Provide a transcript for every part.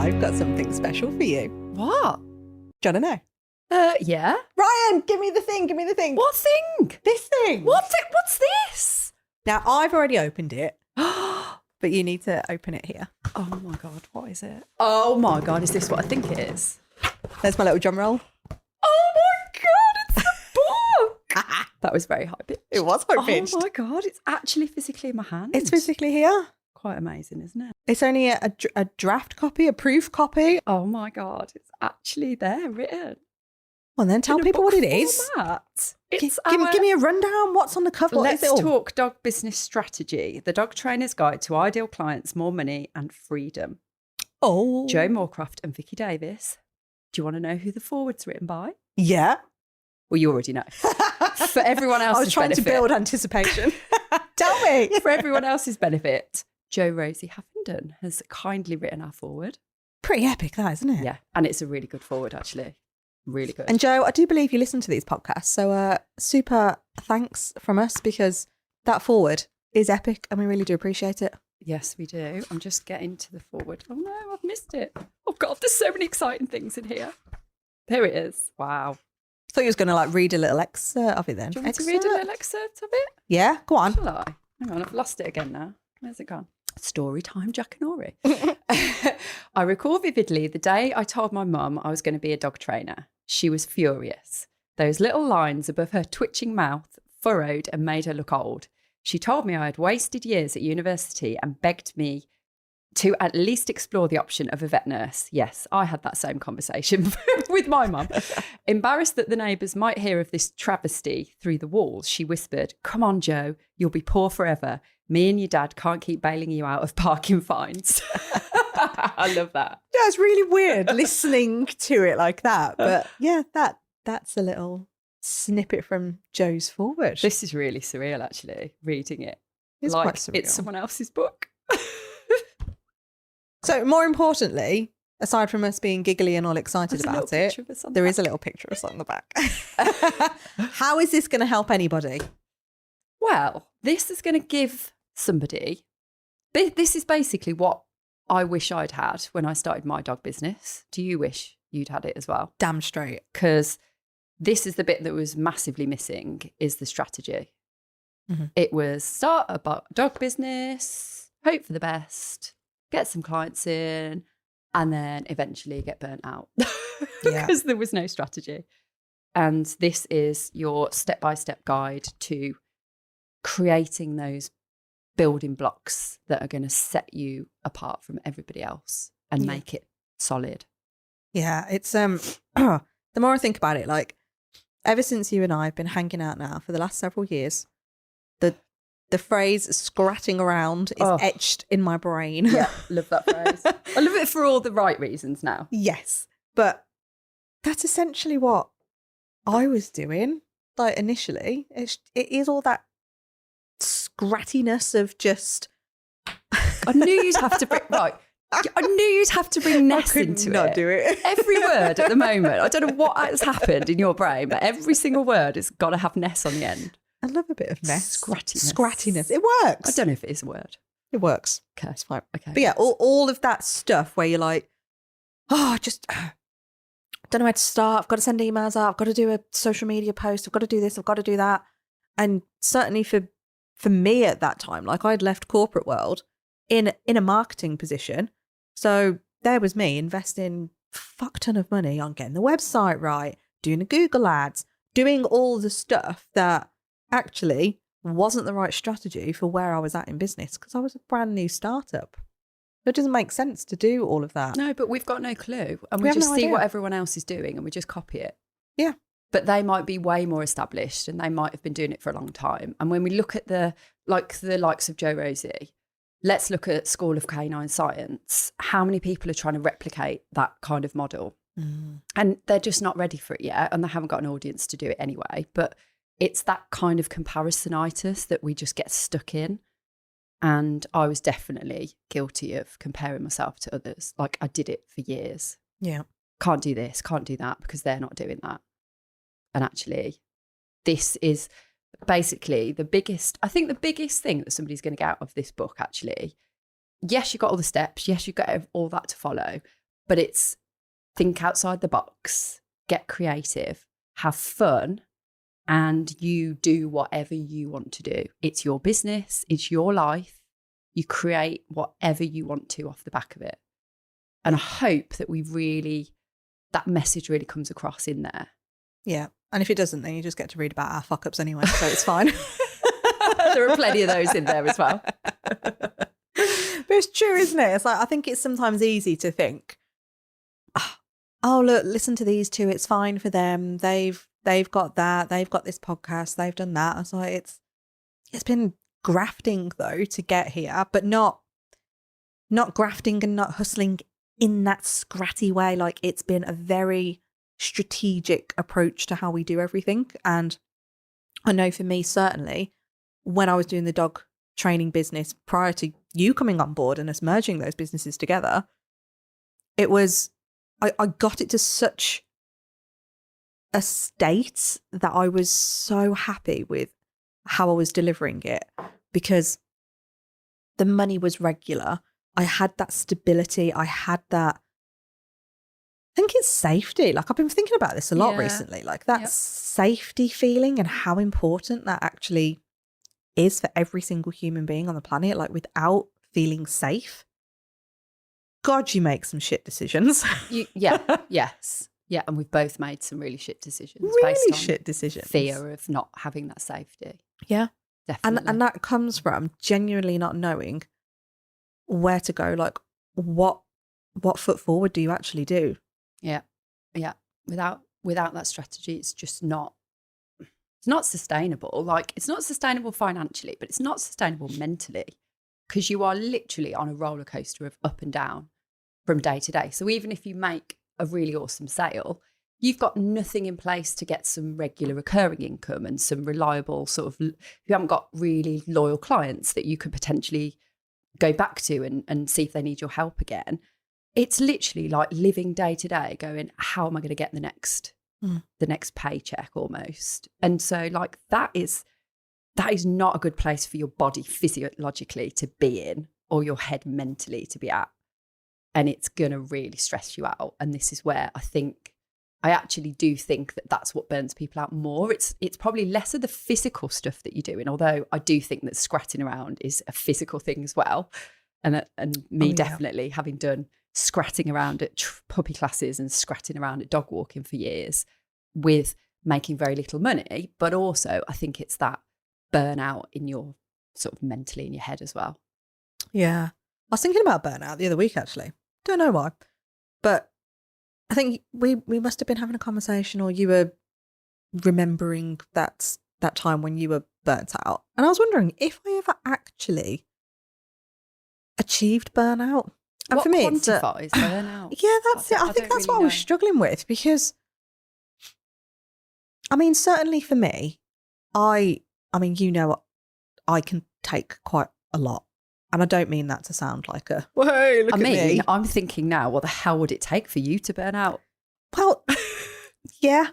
I've got something special for you. What? Do you want to know? Yeah. Ryan, give me the thing. Give me the thing. What thing? This thing. What's this? Now, I've already opened it, but you need to open it here. Oh my God, what is it? Oh my God, is this what I think it is? There's my little drum roll. Oh my God, it's a book! That was very high pitched. It was high pitched. Oh my God, it's actually physically in my hand. It's physically here. Quite amazing, isn't it? It's only a draft copy, a proof copy. Oh my God, it's actually there written. Well, then tell people what it is. Format. Give me a rundown. What's on the cover? Let's talk dog business strategy. The dog trainer's guide to ideal clients, more money and freedom. Oh. Jo Moorcroft and Vicky Davis. Do you want to know who the forward's written by? Yeah. Well, you already know. For everyone else's benefit. I was trying to build anticipation. Tell me. For everyone else's benefit, Jo Rosie Huffington has kindly written our forward. Pretty epic, that, isn't it? Yeah. And it's a really good forward, actually. Really good. And Jo, I do believe you listen to these podcasts. So super thanks from us, because that forward is epic and we really do appreciate it. Yes, we do. I'm just getting to the forward. Oh no, I've missed it. Oh God, there's so many exciting things in here. There it is. Wow. Thought you was going to read a little excerpt of it then. Do you want me to read a little excerpt of it? Yeah, go on. Shall I? Hang on, I've lost it again now. Where's it gone? Story time, Jack and Ori. I recall vividly the day I told my mum I was going to be a dog trainer. She was furious. Those little lines above her twitching mouth furrowed and made her look old. She told me I had wasted years at university and begged me to at least explore the option of a vet nurse. Yes, I had that same conversation with my mum. Embarrassed that the neighbours might hear of this travesty through the walls, she whispered, "Come on, Jo, you'll be poor forever. Me and your dad can't keep bailing you out of parking fines." I love that. Yeah, it's really weird listening to it like that. But yeah, that's a little snippet from Jo's forward. This is really surreal, actually, reading it. It's like quite surreal. It's someone else's book. So more importantly, aside from us being giggly and all excited about it, there is a little picture of us on the back. How is this going to help anybody? Well, this is going to give somebody, this is basically what I wish I'd had when I started my dog business. Do you wish you'd had it as well? Damn straight. Because this is the bit that was massively missing, is the strategy. Mm-hmm. It was start a dog business, hope for the best, get some clients in, and then eventually get burnt out because there was no strategy. And this is your step-by-step guide to creating those building blocks that are going to set you apart from everybody else and make it solid. Yeah, it's the more I think about it, ever since you and I have been hanging out now for the last several years, the phrase "scratting around" is etched in my brain. Yeah, love that phrase. I love it for all the right reasons now. Yes, but that's essentially what I was doing. Initially, it is all that scrattiness of just. I knew you'd have to bring I knew you'd have to bring Ness into it. I could not do it. Every word at the moment, I don't know what has happened in your brain, but every single word has got to have Ness on the end. I love a bit of Ness. Scrattiness. It works. I don't know if it is a word. It works. Okay. It's fine. Okay. But yeah, all of that stuff where you're like, just don't know where to start. I've got to send emails out. I've got to do a social media post. I've got to do this. I've got to do that. And certainly for me at that time, I'd left corporate world in a marketing position. So there was me investing a fuck ton of money on getting the website right, doing the Google ads, doing all the stuff that actually wasn't the right strategy for where I was at in business, because I was a brand new startup. It doesn't make sense to do all of that. No, but we've got no clue. And we just see what everyone else is doing and we just copy it. Yeah. But they might be way more established and they might have been doing it for a long time. And when we look at the likes of Jo Rosie, let's look at School of Canine Science. How many people are trying to replicate that kind of model? Mm. And they're just not ready for it yet. And they haven't got an audience to do it anyway. But it's that kind of comparisonitis that we just get stuck in. And I was definitely guilty of comparing myself to others. I did it for years. Yeah. Can't do this, can't do that because they're not doing that. And actually, this is basically the biggest thing that somebody's going to get out of this book, actually. Yes, you've got all the steps. Yes, you've got all that to follow. but it's think outside the box, get creative, have fun, and you do whatever you want to do. It's your business, it's your life. You create whatever you want to off the back of it. And I hope that that message really comes across in there. Yeah. And if it doesn't, then you just get to read about our fuck ups anyway, so it's fine. There are plenty of those in there as well. But it's true, isn't it? It's like, I think it's sometimes easy to think, oh, look, listen to these two. It's fine for them. They've got that. They've got this podcast. They've done that. I was like, it's been grafting though to get here, but not grafting and not hustling in that scratty way. Like, it's been a very strategic approach to how we do everything. And I know for me, certainly, when I was doing the dog training business prior to you coming on board and us merging those businesses together, it was, I got it to such a state that I was so happy with how I was delivering it, because the money was regular. I had that stability. I had that, I think it's safety. Like, I've been thinking about this a lot recently, like that safety feeling and how important that actually is for every single human being on the planet. Like, without feeling safe, God, you make some shit decisions. Yes. Yeah, and we've both made some really shit decisions. Really shit decisions. Fear of not having that safety. Yeah. Definitely. And that comes from genuinely not knowing where to go. Like, what foot forward do you actually do? Yeah. Without that strategy, it's just not sustainable. Like, it's not sustainable financially, but it's not sustainable mentally, because you are literally on a roller coaster of up and down from day to day. So even if you make a really awesome sale, you've got nothing in place to get some regular recurring income and some reliable sort of, you haven't got really loyal clients that you could potentially go back to and see if they need your help again. It's literally like living day to day going, how am I going to get the next paycheck almost? And so, like, that is not a good place for your body physiologically to be in, or your head mentally to be at. And it's going to really stress you out. And this is where I actually do think that that's what burns people out more. It's probably less of the physical stuff that you're doing, although I do think that scratting around is a physical thing as well. And definitely having done scratting around at puppy classes and scratting around at dog walking for years with making very little money. But also, I think it's that burnout in your sort of mentally in your head as well. Yeah. I was thinking about burnout the other week, actually. Don't know why, but I think we must have been having a conversation, or you were remembering that time when you were burnt out. And I was wondering if I ever actually achieved burnout. And what for me, quantifies burnout? Yeah, that's it. I think that's what I was struggling with, because, I mean, certainly for me, I mean, you know, I can take quite a lot. And I don't mean that to sound like a, whoa, look at me. I'm thinking now, what the hell would it take for you to burn out? Well, yeah.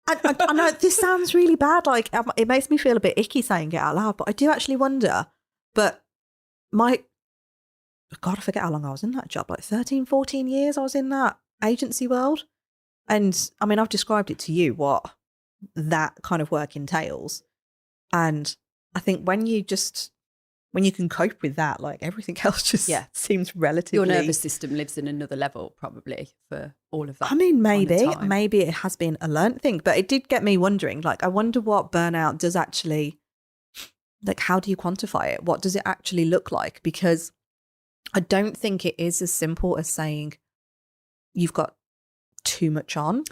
I know this sounds really bad. Like, it makes me feel a bit icky saying it out loud, but I do actually wonder. But God, I forget how long I was in that job, like 13, 14 years I was in that agency world. And I mean, I've described it to you, what that kind of work entails. And I think when you can cope with that, like, everything else just seems relatively... Your nervous system lives in another level, probably, for all of that. I mean, maybe it has been a learned thing, but it did get me wondering, like, I wonder what burnout does actually, like, how do you quantify it? What does it actually look like? Because I don't think it is as simple as saying you've got too much on.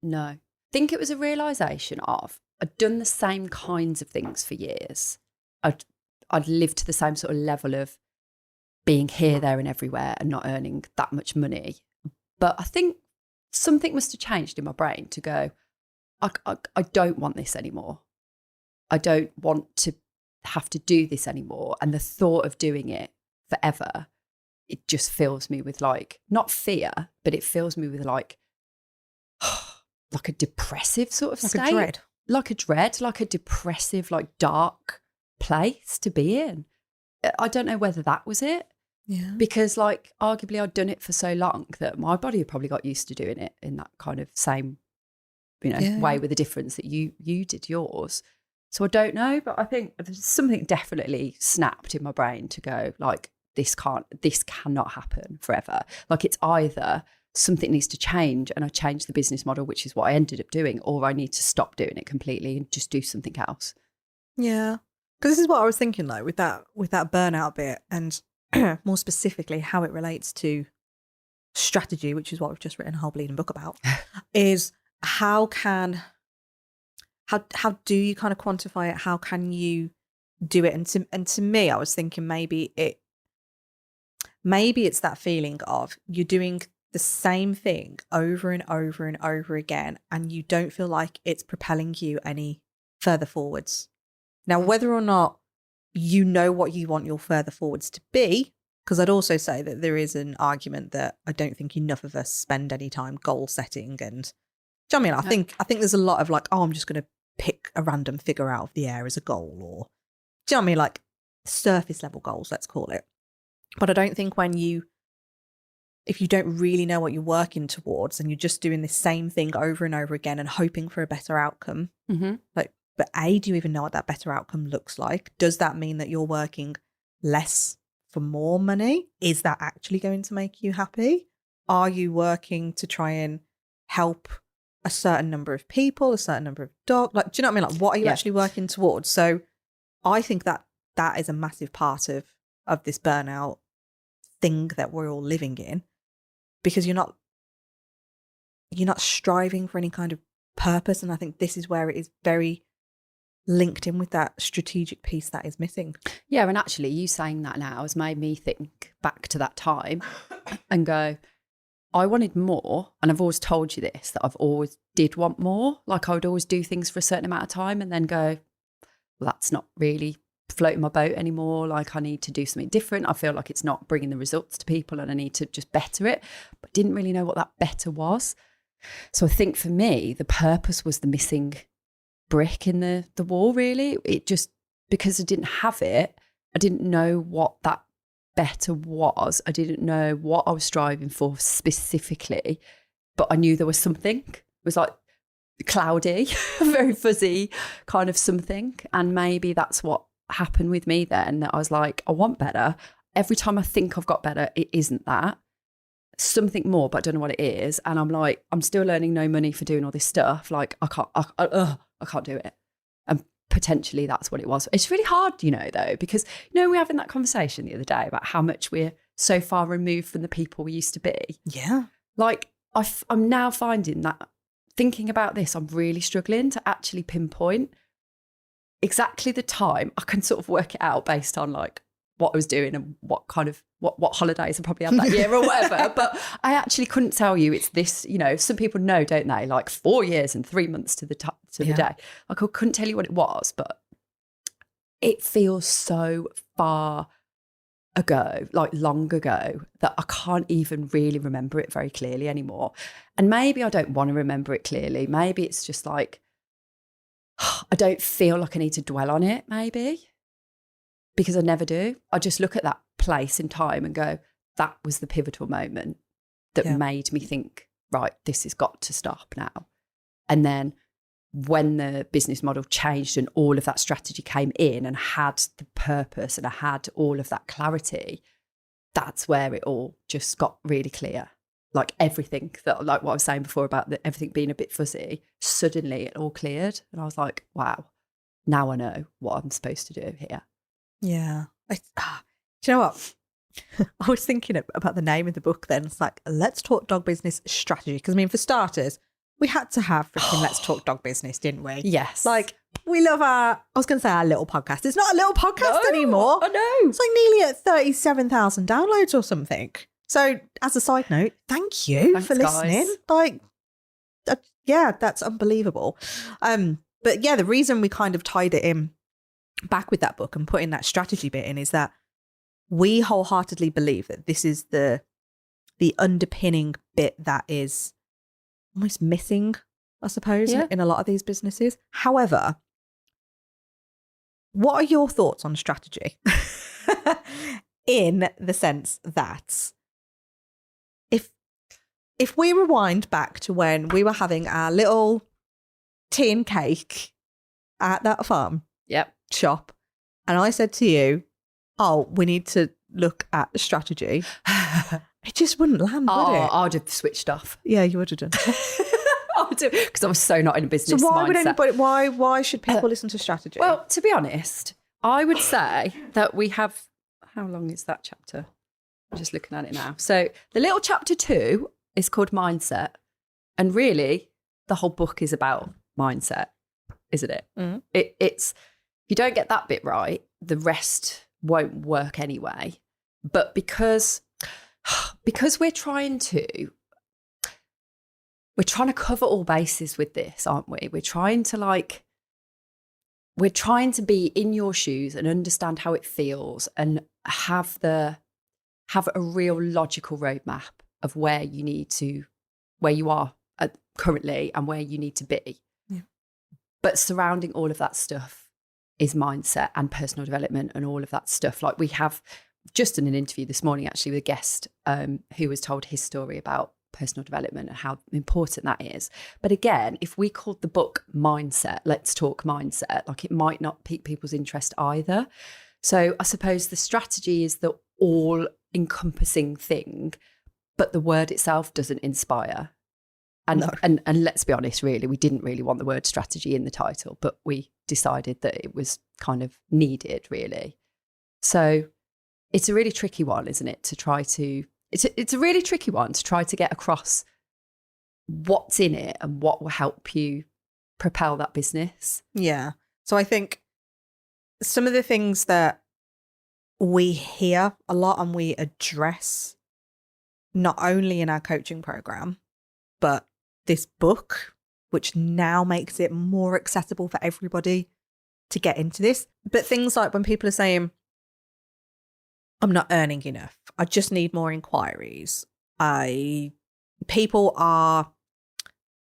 No. I think it was a realisation of, I'd done the same kinds of things for years. I'd lived to the same sort of level of being here, there and everywhere and not earning that much money. But I think something must have changed in my brain to go, I don't want this anymore. I don't want to have to do this anymore. And the thought of doing it forever, it just fills me with, like, not fear, but it fills me with like a depressive sort of state. Like a dread. Like a depressive, like, dark place to be in. I don't know whether that was it. Yeah. Because like arguably I'd done it for so long that my body had probably got used to doing it in that kind of same, way, with the difference that you did yours. So I don't know, but I think there's something definitely snapped in my brain to go like, this cannot happen forever. Like it's either something needs to change and I change the business model, which is what I ended up doing, or I need to stop doing it completely and just do something else. Yeah. Because this is what I was thinking, like with that burnout bit, and more specifically how it relates to strategy, which is what we've just written a whole bleeding book about, is how do you kind of quantify it? How can you do it? And to me, I was thinking maybe it's that feeling of you're doing the same thing over and over and over again, and you don't feel like it's propelling you any further forwards. Now, whether or not you know what you want your further forwards to be, because I'd also say that there is an argument that I don't think enough of us spend any time goal setting. And do you know what I mean? I think there's a lot of like, oh, I'm just going to pick a random figure out of the air as a goal, or do you know what I mean? Like surface level goals, let's call it. But I don't think if you don't really know what you're working towards and you're just doing the same thing over and over again and hoping for a better outcome, but do you even know what that better outcome looks like? Does that mean that you're working less for more money? Is that actually going to make you happy? Are you working to try and help a certain number of people, a certain number of dogs? Like, do you know what I mean? Like, what are you actually working towards? So I think that is a massive part of this burnout thing that we're all living in, because you're not striving for any kind of purpose. And I think this is where it is very linked in with that strategic piece that is missing. Yeah, and actually you saying that now has made me think back to that time and go, I wanted more, and I've always told you this, that I've always did want more. Like I would always do things for a certain amount of time and then go, well, that's not really floating my boat anymore. Like I need to do something different. I feel like it's not bringing the results to people and I need to just better it, but didn't really know what that better was. So I think for me, the purpose was the missing brick in the wall, really. It just, because I didn't have it, I didn't know what that better was. I didn't know what I was striving for specifically, but I knew there was something. It was like cloudy, very fuzzy kind of something. And maybe that's what happened with me then, that I was like, I want better. Every time I think I've got better, it isn't that. Something more, but I don't know what it is. And I'm like, I'm still earning no money for doing all this stuff. Like I can't do it. And potentially that's what it was. It's really hard, though, because, we were having that conversation the other day about how much we're so far removed from the people we used to be. Yeah. Like I'm now finding that thinking about this, I'm really struggling to actually pinpoint exactly the time. I can sort of work it out based on like what I was doing and what kind of what holidays I probably had that year or whatever. But I actually couldn't tell you it's this, some people know, don't they? Like 4 years and 3 months to the day. Like I couldn't tell you what it was, but it feels so far ago, like long ago, that I can't even really remember it very clearly anymore. And maybe I don't want to remember it clearly. Maybe it's just like, I don't feel like I need to dwell on it, maybe, because I never do. I just look at that place in time and go, that was the pivotal moment that made me think, right, this has got to stop now. And then when the business model changed and all of that strategy came in and had the purpose and I had all of that clarity, that's where it all just got really clear. Like everything that, like what I was saying before about everything being a bit fuzzy, suddenly it all cleared. And I was like, wow, now I know what I'm supposed to do here. Yeah. Do you know what? I was thinking about the name of the book then. It's like, Let's Talk Dog Business Strategy. Because, I mean, for starters, we had to have freaking Let's Talk Dog Business, didn't we? Yes. Like, we love I was going to say our little podcast. It's not a little podcast anymore. I know. It's like nearly at 37,000 downloads or something. So, as a side note, thank you for listening. Guys. Like, yeah, that's unbelievable. But yeah, the reason we kind of tied it in back with that book and putting that strategy bit in is that we wholeheartedly believe that this is the underpinning bit that is almost missing, I suppose, in a lot of these businesses. However, what are your thoughts on strategy? in the sense that if we rewind back to when we were having our little tea and cake at that farm shop, and I said to you, oh, we need to look at the strategy, it just wouldn't land, would it? I'd have switched off. Yeah, you would have done. Because I was so not in a business So why mindset. why should people listen to strategy? Well, to be honest, I would say that we have, how long is that chapter? I'm just looking at it now. So the little chapter 2 is called Mindset. And really, the whole book is about mindset, isn't it? Mm. It's, if you don't get that bit right, the rest won't work anyway. But because we're trying to cover all bases with this, aren't we? We're trying to be in your shoes and understand how it feels and have a real logical roadmap of where you are currently and where you need to be. Yeah. But surrounding all of that stuff is mindset and personal development and all of that stuff. Like we have just in an interview this morning, actually, with a guest who was told his story about personal development and how important that is. But again, if we called the book Mindset, Let's Talk Mindset, like it might not pique people's interest either. So I suppose the strategy is the all encompassing thing, but the word itself doesn't inspire. And, No. and let's be honest, really, we didn't really want the word strategy in the title, but we decided that it was kind of needed, really. So it's a really tricky one, isn't it, it's a really tricky one to try to get across what's in it and what will help you propel that business. Yeah. So I think some of the things that we hear a lot and we address not only in our coaching program, but this book, which now makes it more accessible for everybody to get into this. But things like when people are saying, I'm not earning enough, I just need more inquiries, people are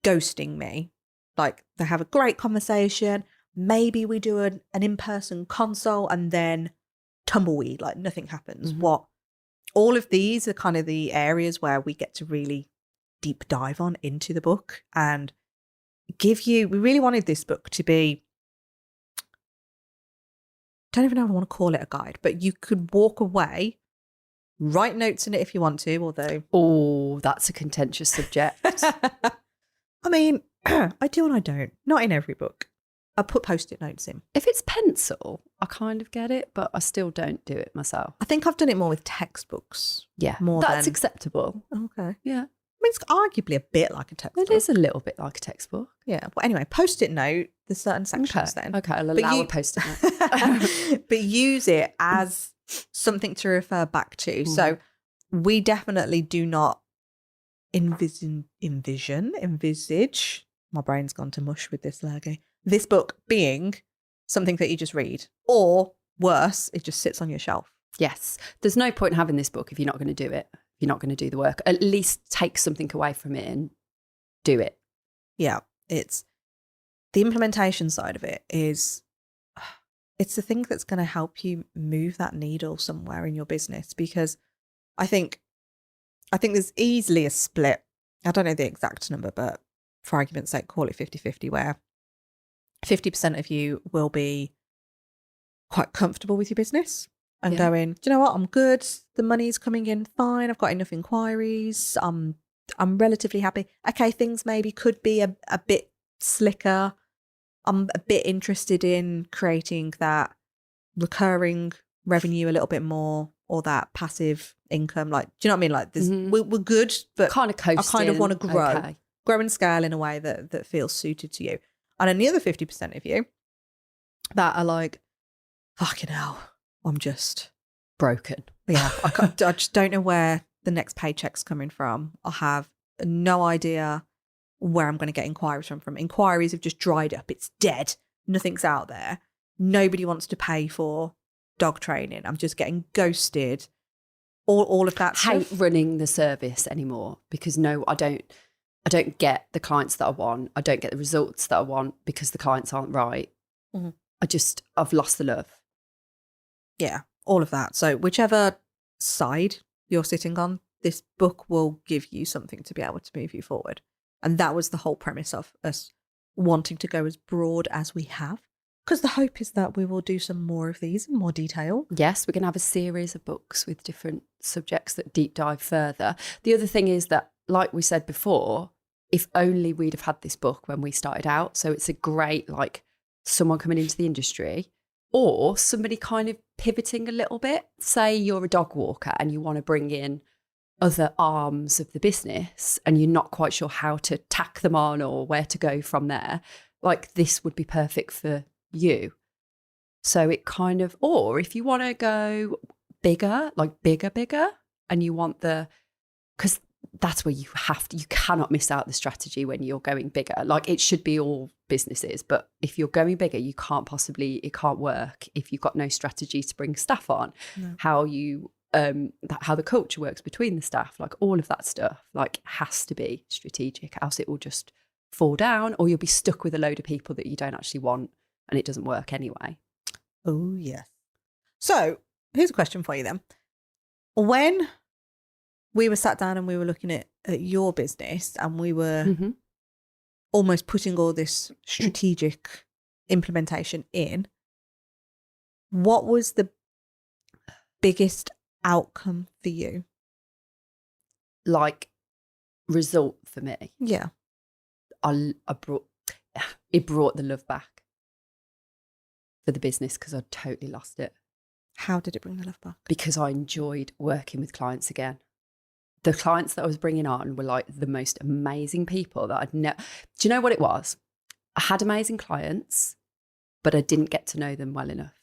ghosting me. Like they have a great conversation, maybe we do an in-person consult and then tumbleweed, like nothing happens. Mm-hmm. All of these are kind of the areas where we get to really deep dive on into the book and we really wanted this book to be, don't even know if I want to call it a guide, but you could walk away, write notes in it if you want to, although... Oh, that's a contentious subject. I mean, I do and I don't. Not in every book. I put Post-it notes in. If it's pencil, I kind of get it, but I still don't do it myself. I think I've done it more with textbooks. Yeah, that's acceptable. Okay. Yeah. I mean, it's arguably a bit like a textbook. It is a little bit like a textbook. Yeah. Well, anyway, Post-it note, there's certain sections then. Okay, I'll allow a Post-it note. But use it as something to refer back to. So we definitely do not envisage, my brain's gone to mush with this lurgy, this book being something that you just read, or worse, it just sits on your shelf. Yes. There's no point in having this book if you're not going to do it. If you're not going to do the work, at least take something away from it and do it. Yeah. It's the implementation side of it it's the thing that's going to help you move that needle somewhere in your business, because I think there's easily a split. I don't know the exact number, but for argument's sake, call it 50-50, where 50% of you will be quite comfortable with your business and going, do you know what? I'm good. The money's coming in fine. I've got enough inquiries. I'm relatively happy. Okay, things maybe could be a bit slicker. I'm a bit interested in creating that recurring revenue a little bit more, or that passive income. Like, do you know what I mean? Like, there's, we're good, but kind of coasting. I kind of want to grow and scale in a way that feels suited to you. And then the other 50% of you that are like, fucking hell, I'm just broken. Yeah, I just don't know where the next paycheck's coming from. I have no idea where I'm going to get inquiries from. Inquiries have just dried up. It's dead. Nothing's out there. Nobody wants to pay for dog training. I'm just getting ghosted. All of that Hate stuff. running the service anymore because I don't get the clients that I want. I don't get the results that I want because the clients aren't right. Mm-hmm. I've lost the love. Yeah, all of that. So whichever side you're sitting on, this book will give you something to be able to move you forward. And that was the whole premise of us wanting to go as broad as we have, because the hope is that we will do some more of these in more detail. Yes, we're going to have a series of books with different subjects that deep dive further. The other thing is that, like we said before, if only we'd have had this book when we started out. So it's a great, like, someone coming into the industry or somebody kind of pivoting a little bit. Say you're a dog walker and you want to bring in other arms of the business and you're not quite sure how to tack them on or where to go from there. Like, this would be perfect for you. So it kind of, or if you want to go bigger, like bigger, and you want because that's where you cannot miss out the strategy when you're going bigger. Like, it should be all businesses, but if you're going bigger, it can't work if you've got no strategy to bring staff on, how the culture works between the staff, like all of that stuff, like, has to be strategic, else it will just fall down, or you'll be stuck with a load of people that you don't actually want and it doesn't work anyway. Oh, yes. So here's a question for you then. When we were sat down and we were looking at your business and we were almost putting all this strategic implementation in, what was the biggest outcome for you? Like, result for me? Yeah. It brought the love back for the business, because I'd totally lost it. How did it bring the love back? Because I enjoyed working with clients again. The clients that I was bringing on were like the most amazing people that I'd never. Do you know what it was? I had amazing clients, but I didn't get to know them well enough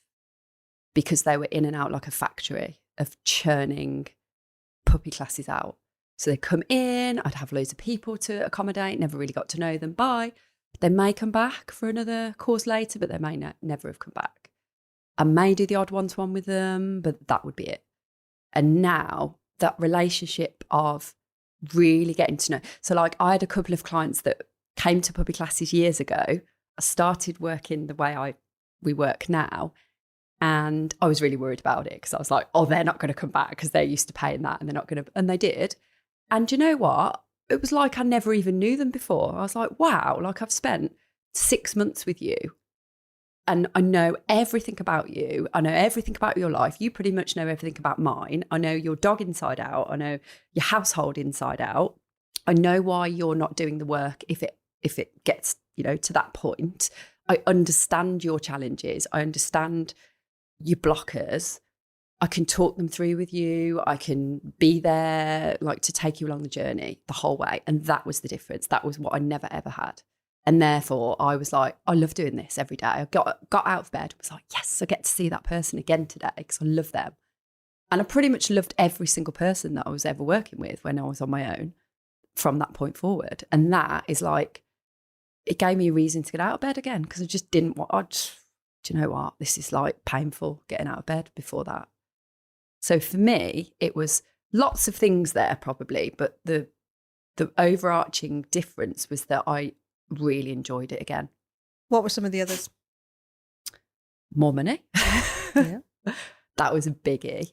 because they were in and out like a factory of churning puppy classes out. So they'd come in, I'd have loads of people to accommodate, never really got to know them. Bye. They may come back for another course later, but they may never have come back. I may do the odd one-to-one with them, but that would be it. And now that relationship of really getting to know. So like, I had a couple of clients that came to puppy classes years ago. I started working the way we work now. And I was really worried about it because I was like, oh, they're not going to come back because they're used to paying that and they're not going to. And they did. And you know what? It was like I never even knew them before. I was like, wow, like, I've spent 6 months with you and I know everything about you. I know everything about your life. You pretty much know everything about mine. I know your dog inside out. I know your household inside out. I know why you're not doing the work if it gets, to that point. I understand your challenges. I understand your blockers. I can talk them through with you. I can be there, like, to take you along the journey the whole way. And that was the difference. That was what I never, ever had. And therefore, I was like, I love doing this every day. I got out of bed, was like, yes, I get to see that person again today because I love them. And I pretty much loved every single person that I was ever working with when I was on my own from that point forward. And that is like, it gave me a reason to get out of bed again because I just didn't want, do you know what? This is like painful getting out of bed before that. So for me, it was lots of things there probably, but the overarching difference was that I really enjoyed it again. What were some of the others? More money. Yeah. That was a biggie.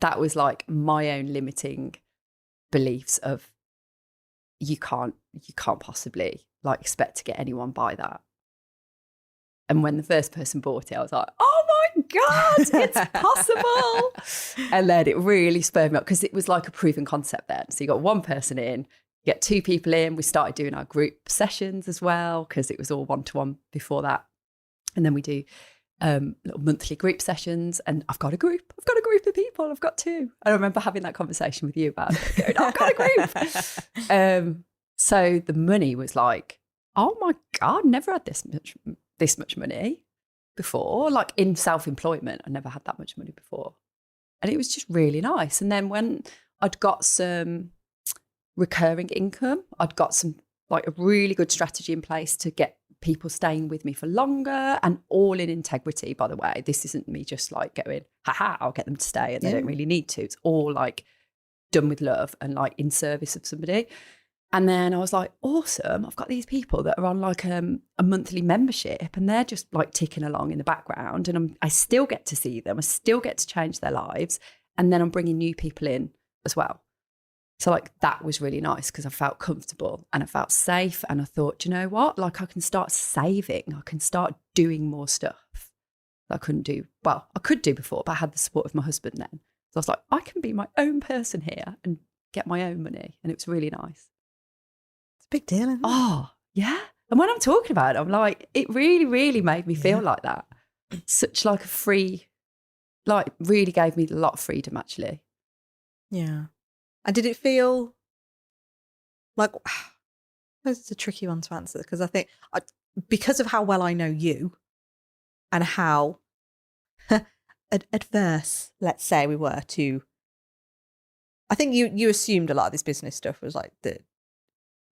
That was like my own limiting beliefs of you can't possibly like expect to get anyone by that. And when the first person bought it, I was like, oh my God, it's possible. And then it really spurred me up because it was like a proven concept then. So you got one person in, you get 2 people in. We started doing our group sessions as well because it was all one-to-one before that. And then we do little monthly group sessions. And I've got a group of people. I've got 2. I remember having that conversation with you about it. Going, I've got a group. So the money was like, oh my God, never had this much money before. Like, in self-employment, I never had that much money before. And it was just really nice. And then when I'd got some recurring income, I'd got some like a really good strategy in place to get people staying with me for longer, and all in integrity, by the way. This isn't me just like going, haha, I'll get them to stay and they don't really need to. It's all like done with love and like in service of somebody. And then I was like, awesome, I've got these people that are on like a monthly membership and they're just like ticking along in the background, and I still get to see them. I still get to change their lives. And then I'm bringing new people in as well. So like that was really nice because I felt comfortable and I felt safe. And I thought, you know what? Like I can start saving. I can start doing more stuff that I couldn't do. Well, I could do before, but I had the support of my husband then. So I was like, I can be my own person here and get my own money. And it was really nice. It's a big deal, isn't it? Oh, yeah. And when I'm talking about it, I'm like, it really, really made me feel like that. Such like a free, like really gave me a lot of freedom actually. Yeah. And did it feel like, it's a tricky one to answer because I think because of how well I know you and how adverse, let's say, we were to, I think you assumed a lot of this business stuff was like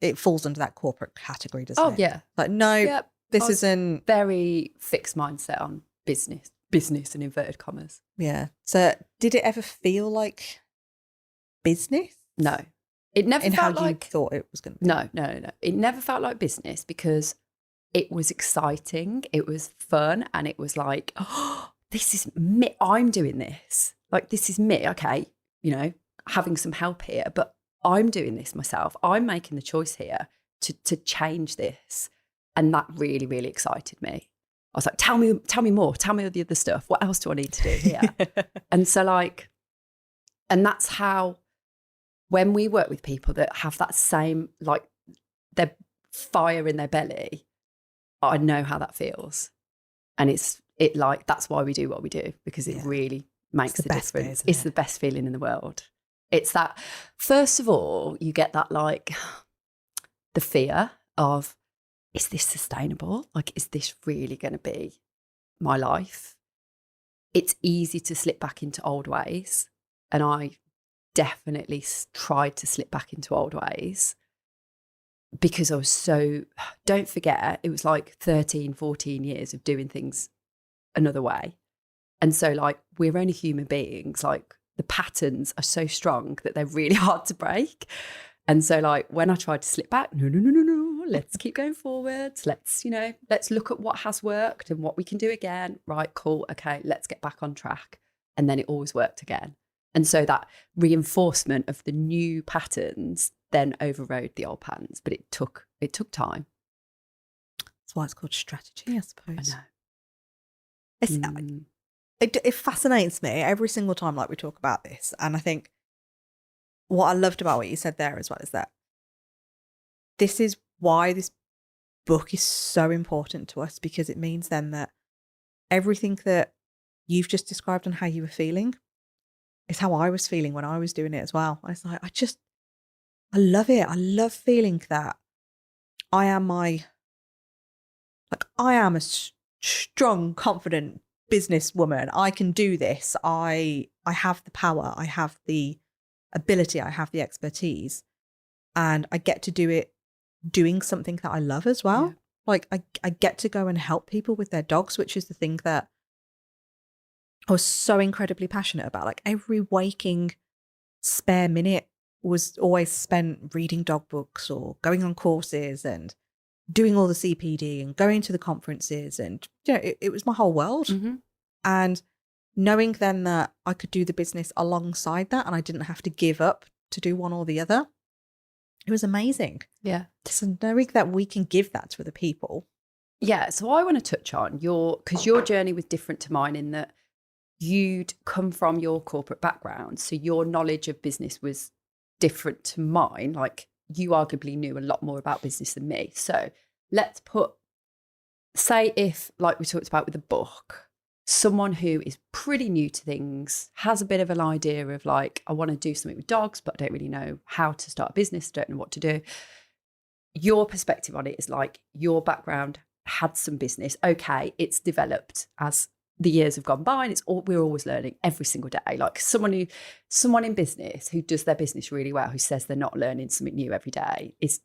it falls under that corporate category, doesn't it? Oh, yeah. Like, no, this isn't. Very fixed mindset on business in inverted commas. Yeah. So did it ever feel like business? No. It never felt how like you thought it was going to be. No. It never felt like business because it was exciting, it was fun, and it was like, oh, this is me. I'm doing this. Like, this is me. Okay, you know, having some help here, but I'm doing this myself. I'm making the choice here to change this. And that really, really excited me. I was like, tell me more. Tell me all the other stuff. What else do I need to do here? And so like, and that's how, when we work with people that have that same, like their fire in their belly, I know how that feels. And it like, that's why we do what we do, because it really makes the difference. It's the best feeling in the world. It's that, first of all, you get that like the fear of, is this sustainable? Like, is this really going to be my life? It's easy to slip back into old ways. And I definitely tried to slip back into old ways because I was so, don't forget, it was like 13, 14 years of doing things another way. And so like, we're only human beings. Like the patterns are so strong that they're really hard to break. And so like, when I tried to slip back, no, let's keep going forwards. Let's look at what has worked and what we can do again. Right, cool. Okay, let's get back on track. And then it always worked again. And so that reinforcement of the new patterns then overrode the old patterns, but it took time. That's why it's called strategy, I suppose. I know. It fascinates me every single time like we talk about this. And I think what I loved about what you said there as well is that this is why this book is so important to us, because it means then that everything that you've just described and how you were feeling is how I was feeling when I was doing it as well. I was like, I love it. I love feeling that I am a strong, confident businesswoman. I can do this. I have the power. I have the ability. I have the expertise, and I get to do it doing something that I love as well. Yeah. Like I get to go and help people with their dogs, which is the thing that I was so incredibly passionate about. Like every waking spare minute was always spent reading dog books or going on courses and doing all the CPD and going to the conferences. And, you know, it was my whole world. Mm-hmm. And knowing then that I could do the business alongside that and I didn't have to give up to do one or the other, it was amazing. Yeah. So knowing that we can give that to other people. Yeah. So I want to touch on because your journey was different to mine in that you'd come from your corporate background. So your knowledge of business was different to mine. Like you arguably knew a lot more about business than me. So let's say if, like we talked about with the book, someone who is pretty new to things, has a bit of an idea of like, I want to do something with dogs, but I don't really know how to start a business, don't know what to do. Your perspective on it is like, your background had some business. Okay, it's developed as the years have gone by, and we're always learning every single day. Like someone in business who does their business really well, who says they're not learning something new every day, it's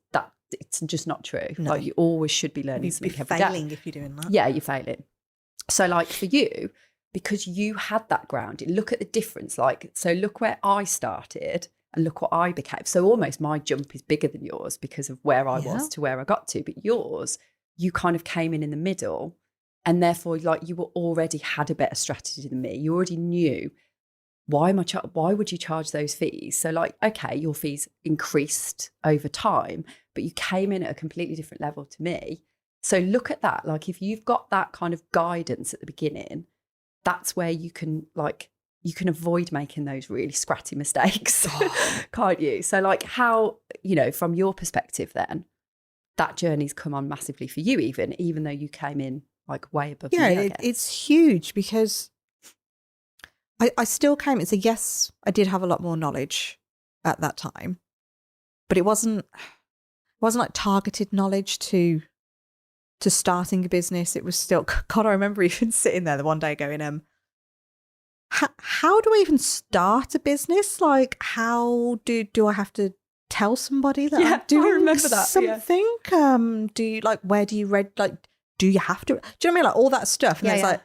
just not true. No. Like you always should be learning something every day. You're failing if you're doing that. Yeah, you're failing. So like for you, because you had that ground, look at the difference. Like, so look where I started and look what I became. So almost my jump is bigger than yours because of where I was to where I got to. But yours, you kind of came in the middle. And therefore, like you already had a better strategy than me. You already knew why would you charge those fees? So like, okay, your fees increased over time, but you came in at a completely different level to me. So look at that. Like if you've got that kind of guidance at the beginning, that's where you can avoid making those really scratty mistakes, can't you? So like how, from your perspective then, that journey's come on massively for you even though you came in like way above me, I guess. It's huge because I still came. It's a yes, I did have a lot more knowledge at that time, but it wasn't like targeted knowledge to starting a business. It was still, God, I remember even sitting there the one day going, how do I even start a business? Like, how do I have to tell somebody that I'm doing something? Do you where do you read? Like, do you have to? Do you know what I mean? Like all that stuff. And it's like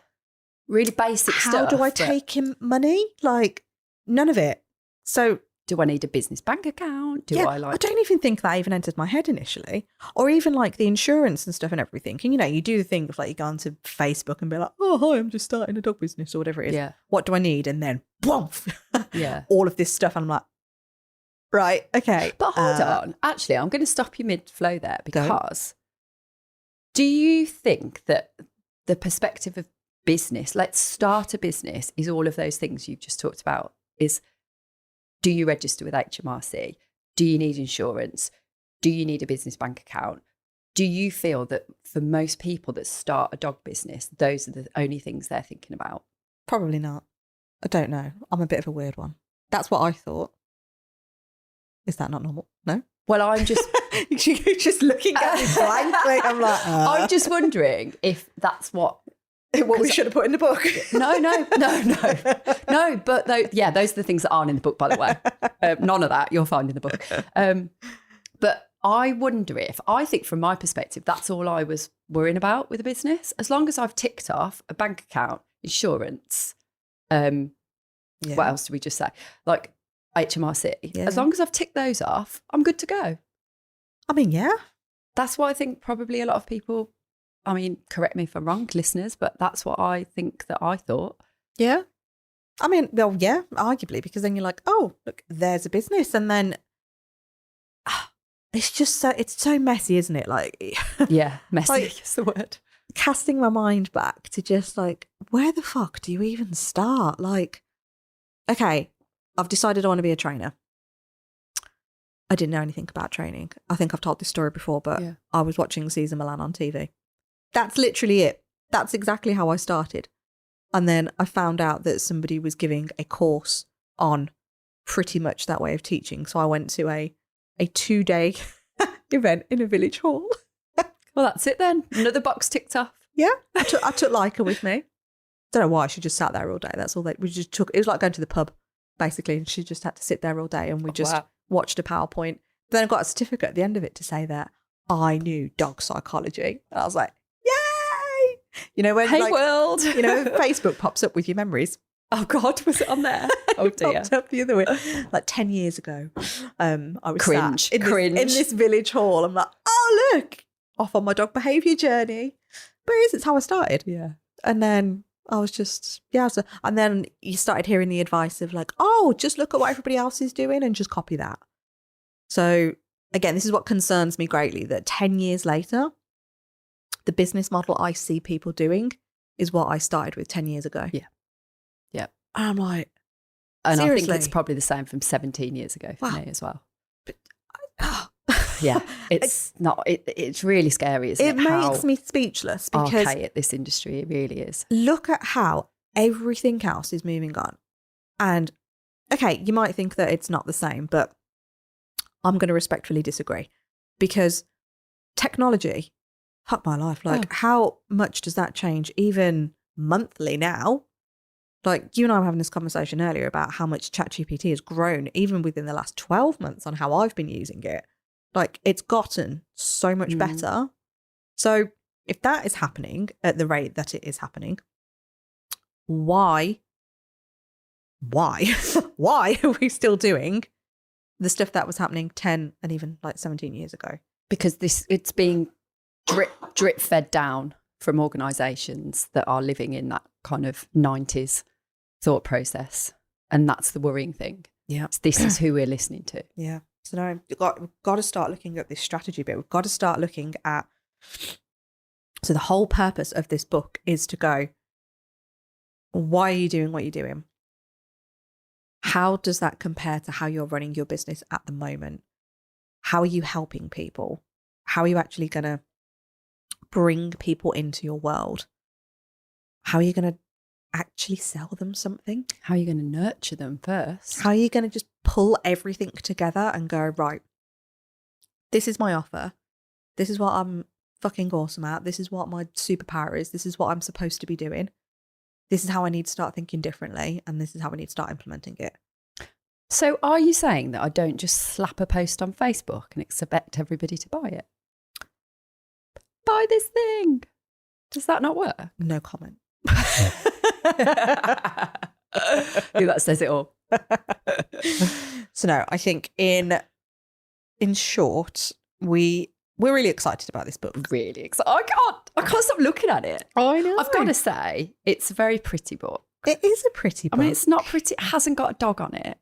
really basic stuff. How do I take in money? Like none of it. So do I need a business bank account? I don't even think that even entered my head initially. Or even like the insurance and stuff and everything. And you do the thing of like you go onto Facebook and be like, oh, hi, I'm just starting a dog business or whatever it is. Yeah. What do I need? And then boom, all of this stuff. And I'm like, right, okay. But hold on. Actually, I'm going to stop you mid-flow there because do you think that the perspective of business, let's start a business, is all of those things you've just talked about? Is do you register with HMRC? Do you need insurance? Do you need a business bank account? Do you feel that for most people that start a dog business, those are the only things they're thinking about? Probably not. I don't know. I'm a bit of a weird one. That's what I thought. Is that not normal? No? Well, I'm just... You're just looking at me blankly. I'm like... I'm just wondering if that's what we should have put in the book. No. But those are the things that aren't in the book, by the way. None of that you'll find in the book. But I wonder I think from my perspective, that's all I was worrying about with a business. As long as I've ticked off a bank account, insurance, what else did we just say? Like HMRC. Yeah. As long as I've ticked those off, I'm good to go. I mean, yeah. That's what I think probably a lot of people... I mean, correct me if I'm wrong, listeners, but that's what I think that I thought. Yeah. I mean, well, yeah, arguably, because then you're like, oh, look, there's a business. And then it's just it's so messy, isn't it? Like, yeah, messy is the word. Casting my mind back to just like, where the fuck do you even start? Like, okay, I've decided I want to be a trainer. I didn't know anything about training. I think I've told this story before, but I was watching Caesar Milan on TV. That's literally it. That's exactly how I started. And then I found out that somebody was giving a course on pretty much that way of teaching. So I went to a 2-day event in a village hall. Well, that's it then. Another box ticked off. Yeah. I took Leica with me. Don't know why. She just sat there all day. That's all we just took. It was like going to the pub, basically. And she just had to sit there all day and we just watched a PowerPoint. Then I got a certificate at the end of it to say that I knew dog psychology. And I was like, yay! When world. Facebook pops up with your memories. Oh God, was it on there? Oh dear. Popped up the other way. Like 10 years ago. I was cringe. In this village hall. I'm like, oh look, off on my dog behaviour journey. But it's how I started. Yeah. And then I was just, and then you started hearing the advice of like, oh, just look at what everybody else is doing and just copy that. So again, this is what concerns me greatly, that 10 years later, the business model I see people doing is what I started with 10 years ago. Yeah. Yeah. And I'm like, and seriously? I think it's probably the same from 17 years ago for me as well. But, yeah, it's really scary, isn't it? It makes me speechless because archaic this industry, it really is. Look at how everything else is moving on. And okay, you might think that it's not the same, but I'm going to respectfully disagree because technology, fuck my life. Like how much does that change even monthly now? Like you and I were having this conversation earlier about how much ChatGPT has grown even within the last 12 months on how I've been using it. Like it's gotten so much better. So if that is happening at the rate that it is happening, why are we still doing the stuff that was happening 10 and even like 17 years ago? Because it's being drip fed down from organisations that are living in that kind of 90s thought process. And that's the worrying thing. Yeah. This is who we're listening to. Yeah. So now we've got to start looking at this strategy bit. We've got to start looking at. So the whole purpose of this book is to go, why are you doing what you're doing? How does that compare to how you're running your business at the moment? How are you helping people? How are you actually going to bring people into your world? How are you going to actually sell them something? How are you going to nurture them first? How are you going to just pull everything together and go, right, this is my offer. This is what I'm fucking awesome at. This is what my superpower is. This is what I'm supposed to be doing. This is how I need to start thinking differently. And this is how I need to start implementing it. So are you saying that I don't just slap a post on Facebook and expect everybody to buy it? Buy this thing. Does that not work? No comment. I think that says it all. So no, I think in short, we're really excited about this book. Really excited. I can't stop looking at it. I know. I've got to say, it's a very pretty book. It is a pretty book. I mean, it's not pretty. It hasn't got a dog on it.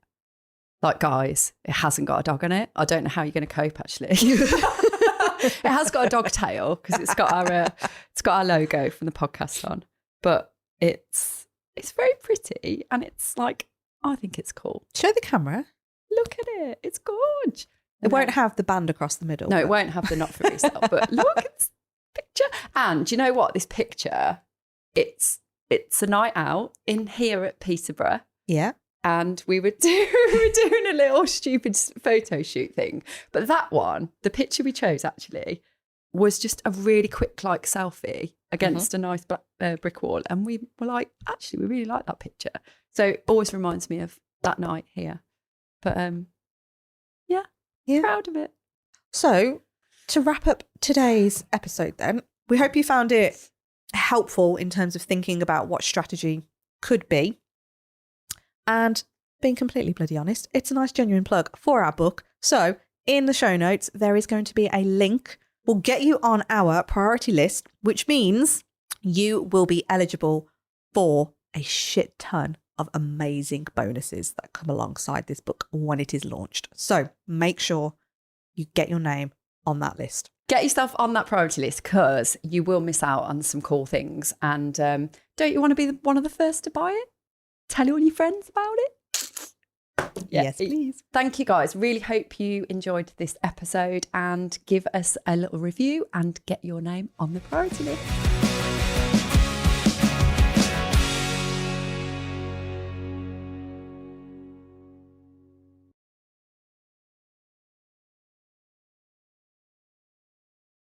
Like, guys, it hasn't got a dog on it. I don't know how you're going to cope, actually. It has got a dog tail because it's got our logo from the podcast on. But it's very pretty, and it's like, I think it's cool. Show the camera. Look at it. It's gorgeous. It won't have the band across the middle. No, it won't have the not for resale. But look at this picture. And do you know what? This picture, it's a night out in here at Peterborough. Yeah. And we were doing a little stupid photo shoot thing. But that one, the picture we chose actually, was just a really quick like selfie against a nice brick wall. And we were like, actually, we really like that picture. So it always reminds me of that night here. But yeah, proud of it. So to wrap up today's episode then, we hope you found it helpful in terms of thinking about what strategy could be. And being completely bloody honest, it's a nice genuine plug for our book. So in the show notes, there is going to be a link. We'll get you on our priority list, which means you will be eligible for a shit ton of amazing bonuses that come alongside this book when it is launched. So make sure you get your name on that list. Get yourself on that priority list because you will miss out on some cool things. And don't you want to be one of the first to buy it? Tell all your friends about it. Yeah. Yes, please. Thank you, guys. Really hope you enjoyed this episode and give us a little review and get your name on the priority list.